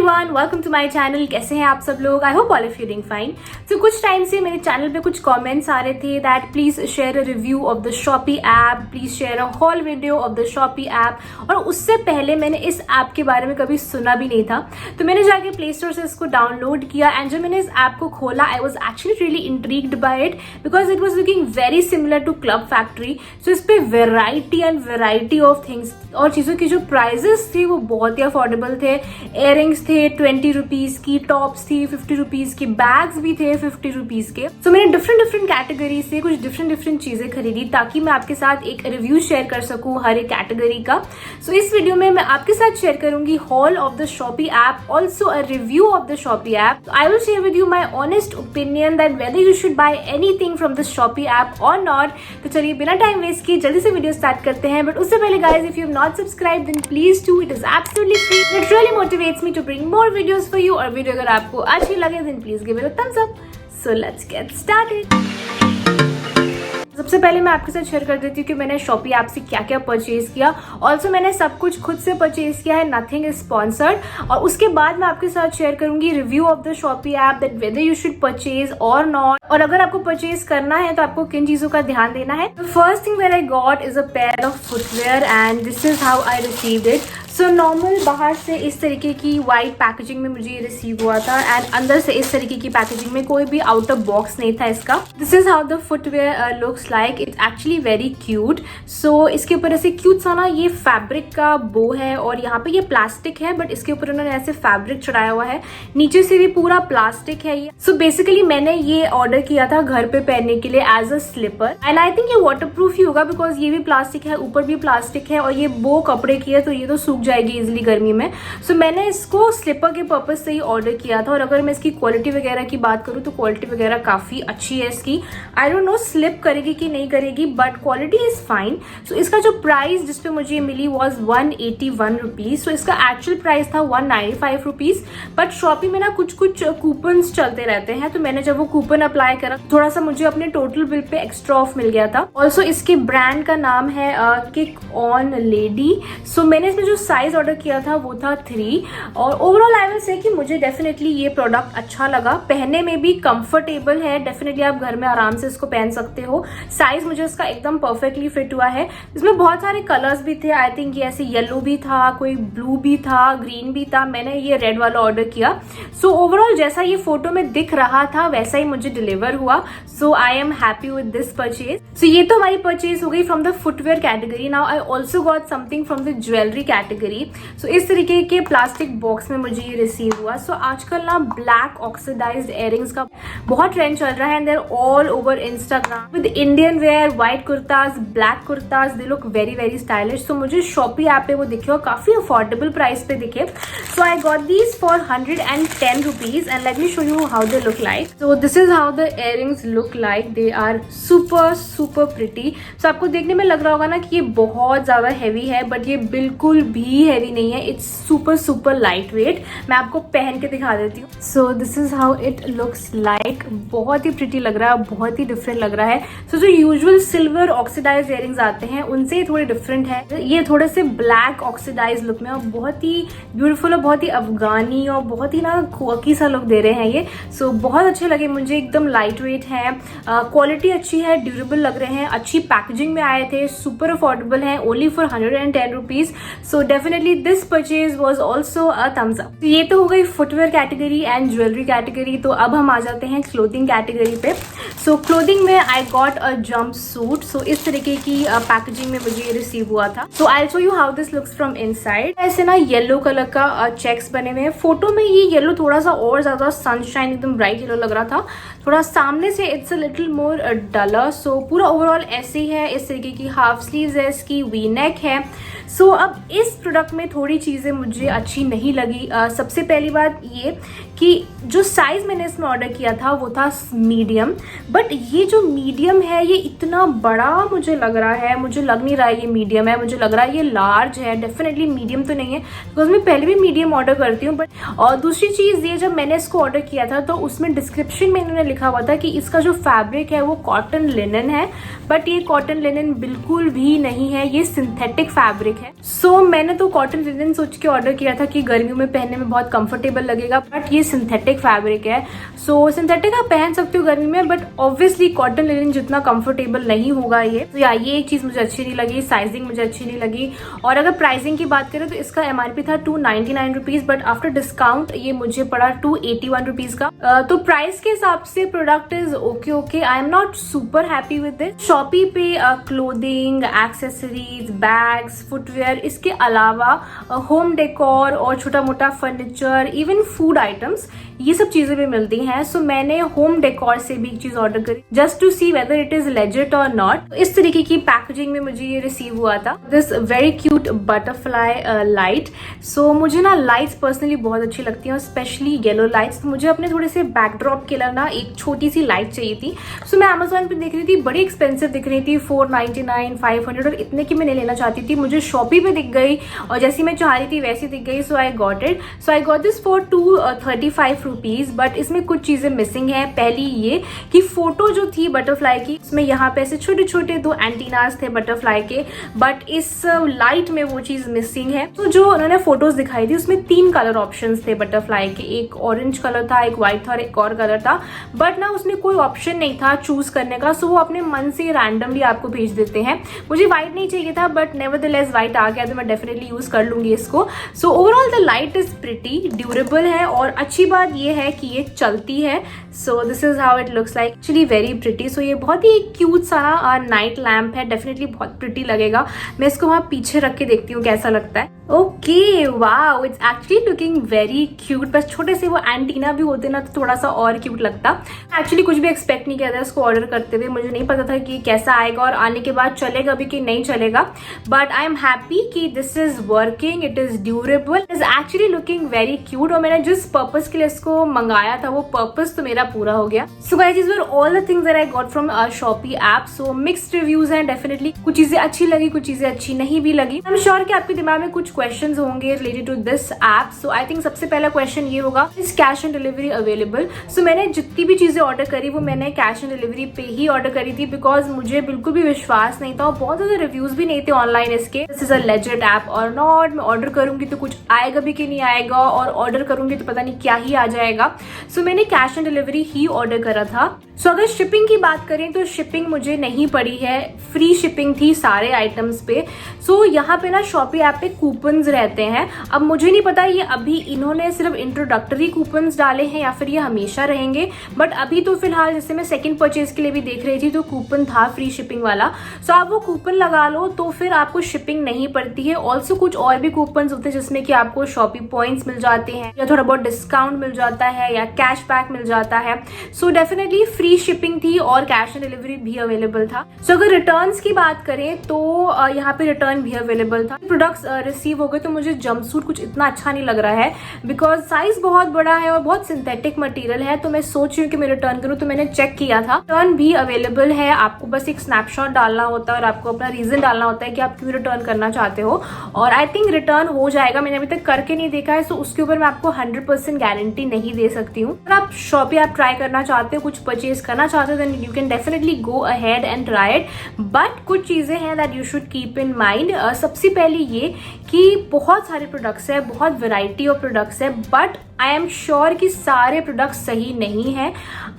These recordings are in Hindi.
Everyone, welcome to my channel. कैसे हैं आप सब लोग? I hope all of you doing fine. तो कुछ टाइम से मेरे चैनल पे कुछ कमेंट्स आ रहे थे that please share a review of the Shopee app, please share a haul video of the Shopee app. और उससे पहले मैंने इस ऐप के बारे में कभी सुना भी नहीं था, तो मैंने जाके प्ले स्टोर से इसको डाउनलोड किया एंड जब मैंने इस ऐप को खोला I was actually really intrigued by it because it was looking very similar to Club Factory. So इस पे variety and variety of things और चीज़ों की जो प्राइजेस थी वो बहुत ही अफोर्डेबल थे। इयररिंग्स थे 20 रुपीज की, टॉप्स थी 50 रुपीज की, बैग्स भी थे 50 रुपीज के। सो मैंने डिफरेंट कैटेगरी से कुछ डिफरेंट चीजें खरीदी ताकि मैं आपके साथ एक रिव्यू शेयर कर सकूं हर एक कैटेगरी का। सो इस वीडियो में मैं आपके साथ शेयर करूंगी haul of the Shopee app, also a review of the Shopee app. I will share with you my honest opinion that whether you should buy anything from the Shopee app और नॉट। तो चलिए बिना टाइम वेस्ट किए जल्दी से वीडियो स्टार्ट करते हैं। बट उससे पहले guys, if you have not subscribe then please do, it is absolutely free. It really motivates me to bring more videos for you। और वीडियो अगर आपको अच्छी लगे then please give it a thumbs up। So let's get started। सबसे पहले मैं आपके साथ शेयर कर देती हूँ कि मैंने शॉपी ऐप से क्या क्या परचेज किया। ऑल्सो मैंने सब कुछ खुद से परचेज किया है, नथिंग इज स्पॉन्सर्ड। और उसके बाद मैं आपके साथ शेयर करूंगी review of the Shopee app that whether you should purchase और नॉट, और अगर आपको परचेज करना है तो आपको किन चीजों का ध्यान देना है। The first thing that I got is a pair of footwear and this is how I received it. So normal बाहर से इस तरीके की वाइट पैकेजिंग में मुझे ये रिसीव हुआ था एंड अंदर से इस तरीके की पैकेजिंग में कोई भी आउट ऑफ बॉक्स नहीं था इसका। This is how the footwear looks like. It's actually very cute. So इसके ऊपर ऐसे क्यूट सा ना ये फैब्रिक का बो है और यहाँ पे ये प्लास्टिक है बट इसके ऊपर उन्होंने ऐसे फैब्रिक चढ़ाया हुआ है, नीचे से भी पूरा प्लास्टिक है ये। सो बेसिकली मैंने ये ऑर्डर किया था घर पे पहनने के लिए as a slipper and I think ये वाटर प्रूफ ही होगा बिकॉज ये भी प्लास्टिक है, ऊपर भी प्लास्टिक है और ये बो कपड़े की है तो ये तो सूख जाएगी इजिली गर्मी में। सो मैंने इसको स्लीपर के पर्पज से ही ऑर्डर किया था और अगर मैं इसकी क्वालिटी वगैरह की बात करूँ तो क्वालिटी वगैरह काफी अच्छी है इसकी। आई डोंट नो स्लिप करेगी कि नहीं करेगी बट क्वालिटी इज फाइन। सो इसका जो प्राइस जिसपे मुझे मिली वॉज 181 रुपीज। सो इसका एक्चुअल प्राइस था 195 रुपीज बट शॉपी में ना कुछ कूपन चलते रहते हैं तो मैंने जब वो कूपन अप्लाई करा थोड़ा सा मुझे अपने टोटल बिल पे एक्स्ट्रा ऑफ मिल गया था। ऑल्सो इसके ब्रांड का नाम है किक ऑन लेडी। सो मैंने इसमें जो साइज ऑर्डर किया था वो था 3 और ओवरऑल आई विल से कि मुझे डेफिनेटली ये प्रोडक्ट अच्छा लगा। पहनने में भी कंफर्टेबल है, डेफिनेटली आप घर में आराम से इसको पहन सकते हो। साइज मुझे इसका एकदम परफेक्टली फिट हुआ है। इसमें बहुत सारे कलर्स भी थे, आई थिंक ये ऐसे येलो भी था, कोई ब्लू भी था, ग्रीन भी था। मैंने ये रेड वाला ऑर्डर किया। सो ओवरऑल जैसा ये फोटो में दिख रहा था वैसा ही मुझे डिलीवर हुआ। So I am happy with this purchase. So ये तो हमारी परचेज हो गई from the footwear category. Now I also got something from the jewellery category. So इस तरीके के प्लास्टिक बॉक्स में मुझे ये रिसीव हुआ। सो आजकल ना ब्लैक ऑक्सीडाइज्ड इयररिंग्स का बहुत ट्रेंड चल रहा है and there all over Instagram with Indian wear, white kurtas, black kurtas, they look very stylish. So मुझे शॉपी ऐप पे वो दिखे और काफी अफोर्डेबल प्राइस पे दिखे। So I got these for 110 rupees and let me show you how they look like. So this is how the earrings look like. They are super pretty. So आपको देखने में लग रहा होगा ना कि ये बहुत ज्यादा हैवी है बट ये बिल्कुल भी हैवी नहीं है। It's super light weight. मैं आपको पहन के दिखा देती हूँ। सो this is how it looks like. बहुत ही प्रिटी लग रहा है, बहुत ही डिफरेंट लग रहा है। सो जो यूजुअल सिल्वर ऑक्सीडाइज इयररिंग्स आते हैं उनसे ये थोड़े डिफरेंट है। ये थोड़े से ब्लैक ऑक्सीडाइज लुक में और बहुत ही ब्यूटीफुल और बहुत ही अफगानी और बहुत ही ना क्वर्की सा लुक दे रहे हैं ये। सो बहुत अच्छे लगे मुझे, एकदम लाइट वेट है, क्वालिटी अच्छी है, ड्यूरेबल लग रहे हैं, अच्छी पैकेजिंग में आए थे, सुपर अफोर्डेबल है, only for 110 rupees. So definitely this purchase was also a thumbs up. ये तो हो गई footwear category and jewellery category. तो अब हम आ जाते हैं क्लोथिंग कैटेगरी पे। सो क्लोथिंग में I got a jumpsuit. So इस तरीके की पैकेजिंग में मुझे ये रिसीव हुआ था। So I show you how this looks from inside. ऐसे ना येलो कलर का चेक्स बने हुए हैं। फोटो में ये येलो थोड़ा सा और ज्यादा सनशाइन एकदम ब्राइट येलो लग रहा था, थोड़ा सामने से it's a little more duller. So पूरा ओवरऑल ऐसे ही है। इस तरीके की हाफ स्लीव्स है, इसकी वी नेक है। सो अब इस प्रोडक्ट में थोड़ी चीज़ें मुझे अच्छी नहीं लगी। सबसे पहली बात ये कि जो साइज़ मैंने इसमें ऑर्डर किया था वो था मीडियम, बट ये जो मीडियम है ये इतना बड़ा मुझे लग रहा है, मुझे लग नहीं रहा है ये मीडियम है, मुझे लग रहा है ये लार्ज है। डेफिनेटली मीडियम तो नहीं है बिकॉज मैं पहले भी मीडियम ऑर्डर करती हूँ। बट और दूसरी चीज़ ये, जब मैंने इसको ऑर्डर किया था तो उसमें डिस्क्रिप्शन में इन्होंने लिखा हुआ था कि इसका जो फैब्रिक है वो कॉटन लिनन है, बट ये कॉटन लिनन बिल्कुल भी नहीं है, ये सिंथेटिक फैब्रिक है। सो मैंने तो कॉटन लिनन सोच के ऑर्डर किया था कि गर्मियों में पहनने में बहुत कंफर्टेबल लगेगा, बट ये सिंथेटिक फैब्रिक है। सो सिंथेटिक आप पहन सकते हो गर्मी में, बट ऑब्वियसली कॉटन लिनन जितना कंफर्टेबल नहीं होगा ये। तो या ये एक चीज मुझे अच्छी नहीं लगी, साइजिंग मुझे अच्छी नहीं लगी। और अगर प्राइसिंग की बात करें तो इसका MRP था 299 रुपीज, बट आफ्टर डिस्काउंट ये मुझे पड़ा 281 रुपीज का। तो प्राइस के हिसाब से product is okay. I am not super happy with this. Shopee पे क्लोथिंग, एक्सेसरीज, बैग्स, फुटवेयर, इसके अलावा होम डेकोर और छोटा मोटा फर्नीचर, इवन फूड आइटम्स, ये सब चीजें भी मिलती हैं। सो मैंने होम डेकोर से भी एक चीज ऑर्डर करी just to see whether it is legit और नॉट। इस तरीके की पैकेजिंग में मुझे ये रिसीव हुआ था, this very cute butterfly light. So मुझे ना लाइट्स पर्सनली बहुत अच्छी लगती हैं, स्पेशली येलो लाइट्स। तो मुझे अपने थोड़े से बैकड्रॉप के लिए ना एक छोटी सी लाइट चाहिए थी। सो मैं अमेजोन पे देख रही थी, बड़ी एक्सपेंसिव दिख रही थी, 499, 500, और इतने की मैं नहीं लेना चाहती थी। मुझे शॉपी पे दिख गई और जैसी मैं चाह रही थी वैसी दिख गई। So I got it. So I got this for 235 rupees, but इसमें कुछ चीजें मिसिंग है। पहली ये कि फोटो जो थी बटरफ्लाई की, उसमें यहाँ पे ऐसे छोटे छोटे 2 एंटीनास थे बटरफ्लाई के, बट इस लाइट में वो चीज मिसिंग है। तो जो उन्होंने फोटोज दिखाई थी उसमें 3 कलर ऑप्शंस थे बटरफ्लाई के, एक ऑरेंज कलर था, एक व्हाइट था और एक और कलर था, बट ना उसमें कोई ऑप्शन नहीं था चूज करने का। सो वो अपने मन से रैंडमली आपको भेज देते हैं। मुझे व्हाइट नहीं चाहिए था, बट नेवरदलेस व्हाइट आ गया तो मैं डेफिनेटली यूज कर लूंगी इसको। So overall the light is pretty durable है, और अच्छी बात ये है कि ये चलती है। So this is how it looks like, actually very pretty. So ये बहुत ही क्यूट सा नाइट लैम्प है, डेफिनेटली बहुत प्रिटी लगेगा। मैं इसको वहां पीछे रख के देखती हूँ कैसा लगता है। Okay, wow, it's actually looking very cute. बस छोटे से वो एंटीना भी होते ना तो थोड़ा सा और क्यूट लगता। एक्चुअली कुछ भी एक्सपेक्ट नहीं किया था इसको ऑर्डर करते हुए, मुझे नहीं पता था कि कैसा आएगा और आने के बाद चलेगा भी कि नहीं चलेगा, बट आई एम हैप्पी कि this is working, it is durable, it is actually looking very cute. और मैंने जिस पर्पज के लिए इसको मंगाया था वो पर्पज तो मेरा पूरा हो गया। So guys, this were all the things that I got from Shopee app. So mixed reviews हैं डेफिनेटली, कुछ चीजें अच्छी लगी, कुछ चीजें अच्छी नहीं भी लगी। आई एम श्योर कि आपके दिमाग में कुछ क्वेश्चंस होंगे related to this app. So I think सबसे पहला क्वेश्चन ये होगा, is cash on delivery available? So मैंने जितनी भी चीजें ऑर्डर करी वो मैंने कैश ऑन डिलीवरी पे ही ऑर्डर करी थी, बिकॉज मुझे बिल्कुल भी विश्वास नहीं था और बहुत ज्यादा रिव्यूज भी नहीं थे ऑनलाइन इसके, this is a legit app और नॉट। मैं ऑर्डर करूंगी तो कुछ आएगा भी कि नहीं आएगा, और ऑर्डर करूंगी तो पता नहीं क्या ही आ जाएगा। सो मैंने cash on delivery he order करा था। सो अगर शिपिंग की बात करें तो शिपिंग मुझे नहीं पड़ी है, फ्री शिपिंग थी सारे आइटम्स पे। सो यहाँ पे ना शॉपी ऐप पे कूपन्स रहते हैं। अब मुझे नहीं पता ये अभी इन्होंने सिर्फ इंट्रोडक्टरी कूपन्स डाले हैं या फिर ये हमेशा रहेंगे, बट अभी तो फिलहाल जैसे मैं सेकंड परचेज के लिए भी देख रही थी तो कूपन था फ्री शिपिंग वाला। सो आप वो कूपन लगा लो तो फिर आपको शिपिंग नहीं पड़ती है। ऑल्सो कुछ और भी कूपन होते हैं जिसमें कि आपको शॉपी पॉइंट्स मिल जाते हैं या थोड़ा बहुत डिस्काउंट मिल जाता है या कैशबैक मिल जाता है। सो डेफिनेटली फ्री शिपिंग थी और कैश ऑन डिलीवरी भी अवेलेबल था। सो अगर रिटर्न्स की बात करें तो यहाँ पे रिटर्न भी अवेलेबल था। प्रोडक्ट्स रिसीव हो गए तो मुझे जंपसूट कुछ इतना अच्छा नहीं लग रहा है, बिकॉज साइज बहुत बड़ा है और बहुत सिंथेटिक मटेरियल है। तो मैं सोच रही हूँ कि मैं रिटर्न करूँ, तो मैंने चेक किया था रिटर्न भी अवेलेबल है। आपको बस एक स्नैपशॉट डालना होता है और आपको अपना रीजन डालना होता है कि आप क्यों रिटर्न करना चाहते हो, और आई थिंक रिटर्न हो जाएगा। मैंने अभी तक करके नहीं देखा है, सो उसके ऊपर मैं आपको 100% गारंटी नहीं दे सकती हूँ। अगर आप शॉपी आप ट्राई करना चाहते हो, कुछ परचेज करना चाहते हो, then you can definitely go ahead and try it. But कुछ चीजें हैं that you should keep in mind. सबसे पहले ये कि बहुत सारे प्रोडक्ट्स है, बहुत वैरायटी ऑफ प्रोडक्ट्स है, बट आई एम श्योर कि सारे प्रोडक्ट्स सही नहीं है।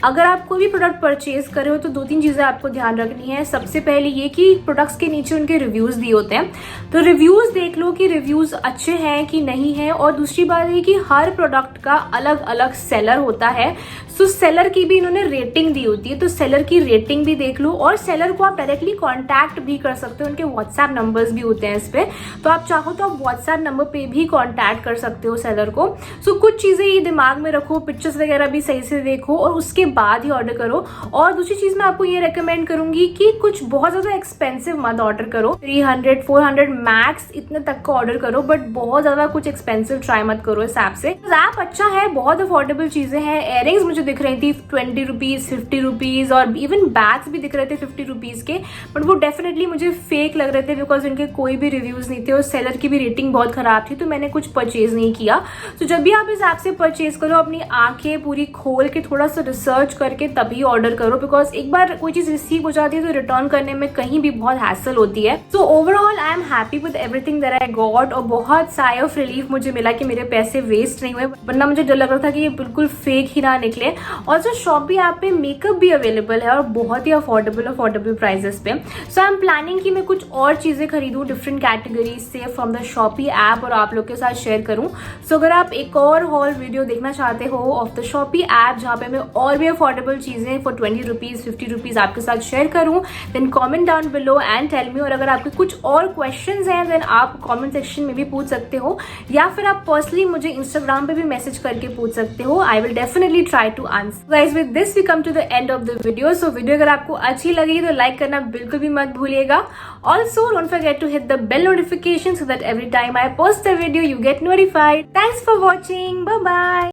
अगर आप कोई भी प्रोडक्ट परचेज कर रहे हो तो 2-3 चीजें आपको ध्यान रखनी है। सबसे पहले ये कि प्रोडक्ट्स के नीचे उनके रिव्यूज दिए होते हैं, तो रिव्यूज देख लो कि रिव्यूज अच्छे हैं कि नहीं है। और दूसरी बात ये कि हर प्रोडक्ट का अलग अलग सेलर होता है, सो सेलर की भी इन्होंने रेटिंग दी होती है, तो सेलर की रेटिंग भी देख लो। और सेलर को आप डायरेक्टली कॉन्टैक्ट भी कर सकते हो, उनके व्हाट्सएप नंबर्स भी होते हैं इस पे, तो आप चाहो तो आप व्हाट्सएप नंबर पे भी कॉन्टैक्ट कर सकते हो सेलर को। सो कुछ चीजें ये दिमाग में रखो, पिक्चर्स वगैरह भी सही से देखो और उसके बाद ही ऑर्डर करो। और दूसरी चीज मैं आपको ये रेकमेंड करूंगी कि कुछ बहुत ज्यादा एक्सपेंसिव मत ऑर्डर करो, 300-400 मैक्स इतने तक का ऑर्डर करो, बट बहुत ज्यादा कुछ एक्सपेंसिव ट्राई मत करो इस ऐप से। ऐप अच्छा है, बहुत अफोर्डेबल चीजें हैं। इयररिंग्स मुझे दिख रही थी 20 रुपीज, 50 रुपीज, और इवन बैग्स भी दिख रहे थे 50 रुपीज के, बट वो डेफिनेटली मुझे फेक लग रहे थे बिकॉज उनके कोई भी रिव्यूज नहीं थे और सेलर की भी रेटिंग बहुत खराब थी, तो मैंने कुछ परचेज नहीं किया। तो जब भी आप इस ऐप से परचेज करो, अपनी आंखें पूरी खोल के थोड़ा सा रिसर्च करके तभी ऑर्डर करो, बिकॉज एक बार कोई चीज रिसीव हो जाती है तो रिटर्न करने में कहीं भी बहुत हैसल होती है। So overall I am happy with everything that I got, और बहुत साई ऑफ रिलीफ मुझे मिला कि मेरे पैसे वेस्ट नहीं हुए, वरना मुझे डर लग रहा था कि ये बिल्कुल फेक ही ना निकले। और जो शॉपी ऐप पे मेकअप भी अवेलेबल है और बहुत ही अफोर्डेबल प्राइजेस पे। सो आई एम प्लानिंग कि मैं कुछ और चीजें खरीदूं डिफरेंट कैटेगरीज से फ्रॉम द शॉपी ऐप और आप लोग के साथ शेयर करूं। सो अगर आप एक और हॉल वीडियो देखना चाहते हो ऑफ द शॉपी ऐप जहां पे मैं और भी अफोर्डेबल चीजें फॉर 20 रुपीज 50 रुपीज आपके साथ शेयर करूं, then comment down below and tell me. और अगर आपके कुछ और क्वेश्चंस हैं देन आप कमेंट सेक्शन में भी पूछ सकते हो, या फिर आप पर्सनली मुझे इंस्टाग्राम पे भी मैसेज करके पूछ सकते हो। I will definitely try to answer. Guys with this we come to the end of the video. So video अगर आपको अच्छी लगी तो लाइक करना बिल्कुल भी मत भूलिएगा। Also don't forget to hit the bell notification so that every time I post a video you get notified. Thanks for watching. Bye bye.